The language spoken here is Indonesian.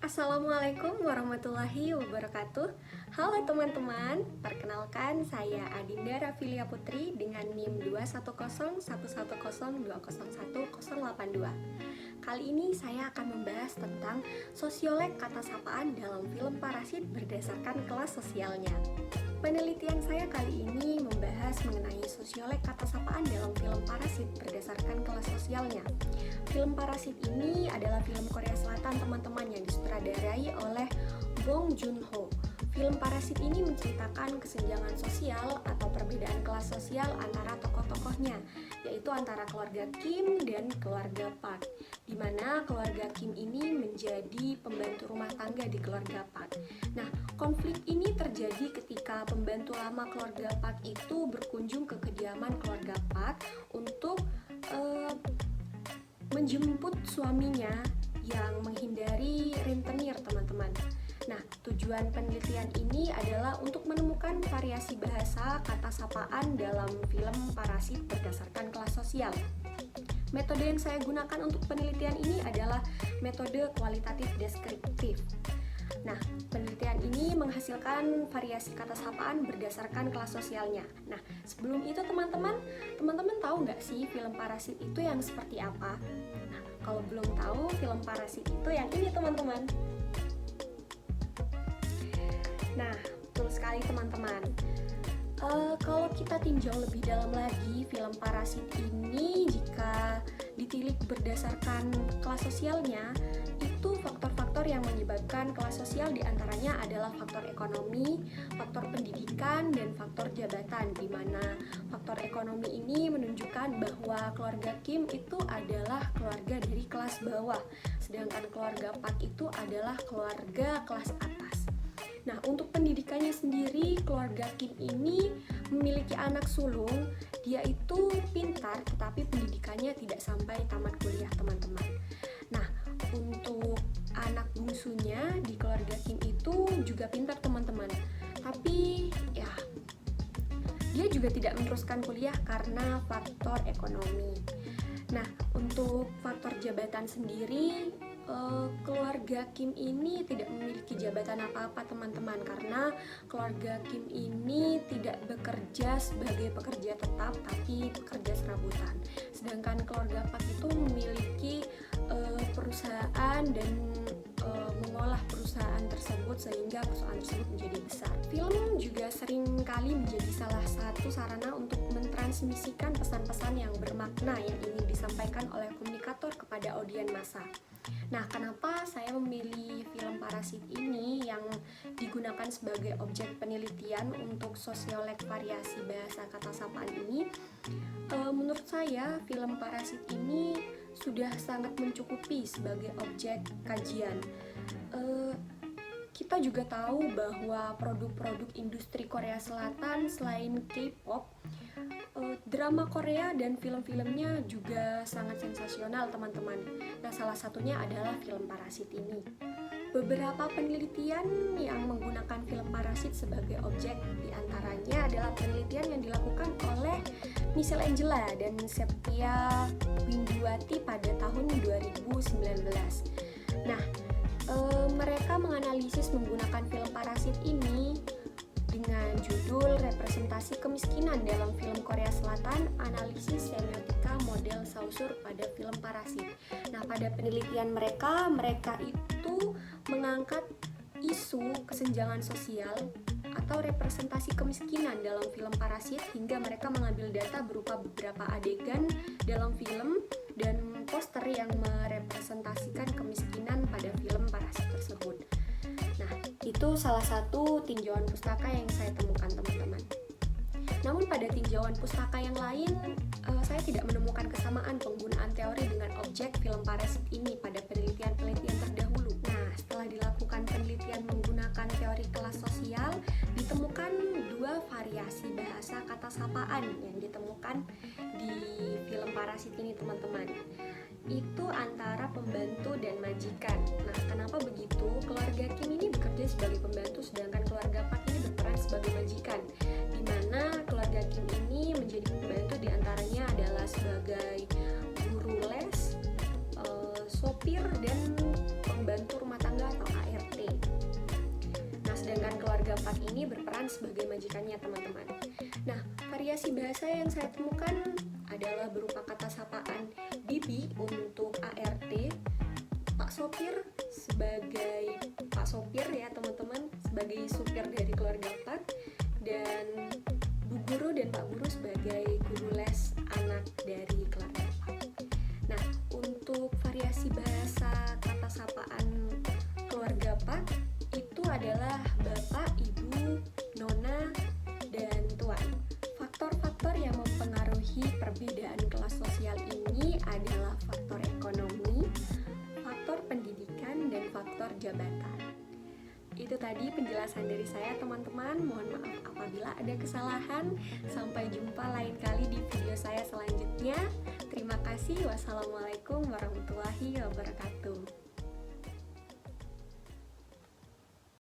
Assalamualaikum warahmatullahi wabarakatuh. Halo teman-teman, perkenalkan saya Adinda Rafilia Putri dengan NIM 2101102010082. Kali ini saya akan membahas tentang sosiolek kata sapaan dalam film Parasit berdasarkan kelas sosialnya. Penelitian saya kali ini membahas mengenai sosiolek kata sapaan dalam film Parasit berdasarkan kelas sosialnya. Film Parasit ini adalah film Korea Selatan teman-teman yang disutradarai oleh Bong Joon-ho. Film Parasit ini menceritakan kesenjangan sosial atau perbedaan kelas sosial antara tokoh-tokohnya, yaitu antara keluarga Kim dan keluarga Park, di mana keluarga Kim ini menjadi pembantu rumah tangga di keluarga Park. Nah, konflik ini terjadi ketika pembantu lama keluarga Park itu berkunjung ke kediaman keluarga Park untuk menjemput suaminya yang menghindari rentenir, teman-teman. Nah, tujuan penelitian ini adalah untuk menemukan variasi bahasa kata sapaan dalam film Parasit berdasarkan kelas sosial. Metode yang saya gunakan untuk penelitian ini adalah metode kualitatif deskriptif. Nah, penelitian ini menghasilkan variasi kata sapaan berdasarkan kelas sosialnya. Nah, sebelum itu teman-teman tahu nggak sih film Parasit itu yang seperti apa? Nah, kalau belum tahu, film Parasit itu yang ini teman-teman. Nah, betul sekali teman-teman. Kalau kita tinjau lebih dalam lagi, film Parasit ini jika ditilik berdasarkan kelas sosialnya, itu faktor-faktor yang menyebabkan kelas sosial diantaranya adalah faktor ekonomi, faktor pendidikan, dan faktor jabatan, di mana faktor ekonomi ini menunjukkan bahwa keluarga Kim itu adalah keluarga dari kelas bawah, sedangkan keluarga Park itu adalah keluarga kelas atas. Nah, untuk pendidikannya sendiri, keluarga Kim ini memiliki anak sulung. Dia itu pintar, tetapi pendidikannya tidak sampai tamat kuliah, teman-teman. Nah, untuk anak bungsunya di keluarga Kim itu juga pintar, teman-teman. Tapi, ya, dia juga tidak meneruskan kuliah karena faktor ekonomi. Nah, untuk faktor jabatan sendiri, keluarga Kim ini tidak memiliki jabatan apa-apa, teman-teman, karena keluarga Kim ini tidak bekerja sebagai pekerja tetap, tapi pekerja serabutan. Sedangkan keluarga Park itu memiliki perusahaan dan mengolah perusahaan tersebut sehingga perusahaan tersebut menjadi besar. Film juga sering kali menjadi salah satu sarana untuk mentransmisikan pesan-pesan yang bermakna yang ingin disampaikan oleh komunikator kepada audiens massa. Nah, kenapa saya memilih film Parasit ini yang digunakan sebagai objek penelitian untuk sosiolek variasi bahasa kata sapaan ini? Menurut saya, film Parasit ini sudah sangat mencukupi sebagai objek kajian. Kita juga tahu bahwa produk-produk industri Korea Selatan selain K-pop, drama Korea dan film-filmnya juga sangat sensasional, teman-teman. Nah, salah satunya adalah film Parasit ini. Beberapa penelitian yang menggunakan film Parasit sebagai objek diantaranya adalah penelitian yang dilakukan oleh Michelle Angela dan Septia Winduwati pada tahun 2019. Nah, mereka menganalisis menggunakan film Parasit ini dengan judul Representasi Kemiskinan dalam Film Korea Selatan, Analisis Semiotika Model Saussure pada film Parasit. Nah, pada penelitian mereka itu mengangkat isu kesenjangan sosial atau representasi kemiskinan dalam film Parasit hingga mereka mengambil data berupa beberapa adegan dalam film dan poster yang merepresentasikan kemiskinan pada film Parasit tersebut. Nah, itu salah satu tinjauan pustaka yang saya temukan, teman-teman. Namun pada tinjauan pustaka yang lain, saya tidak menemukan kesamaan penggunaan teori dengan objek film Parasit ini pada penelitian-penelitian terdahulu. Nah, setelah dilakukan penelitian menggunakan teori kelas sosial, ditemukan dua variasi bahasa kata sapaan yang ditemukan di film Parasit ini, teman-teman. Itu antara pembantu dan majikan. Nah, kenapa begitu? Keluarga Kim ini bekerja sebagai pembantu, sedangkan keluarga Park ini berperan sebagai majikan, di mana keluarga Kim ini menjadi pembantu diantaranya adalah sebagai guru les, sopir, dan pembantu rumah tangga atau Pak ini berperan sebagai majikannya teman-teman. Nah, variasi bahasa yang saya temukan adalah berupa kata sapaan Bibi untuk ART, Pak Sopir sebagai Pak Sopir ya teman-teman, sebagai supir dari keluarga Pak, dan Bu Guru dan Pak Guru sebagai guru les anak dari keluarga Pak. Nah, untuk variasi bahasa kata sapaan keluarga Pak itu adalah Bapak, Ibu, Nona, dan Tuan. Faktor-faktor yang mempengaruhi perbedaan kelas sosial ini adalah faktor ekonomi, faktor pendidikan, dan faktor jabatan. Itu tadi penjelasan dari saya teman-teman. Mohon maaf apabila ada kesalahan. Sampai jumpa lain kali di video saya selanjutnya. Terima kasih. Wassalamualaikum warahmatullahi wabarakatuh.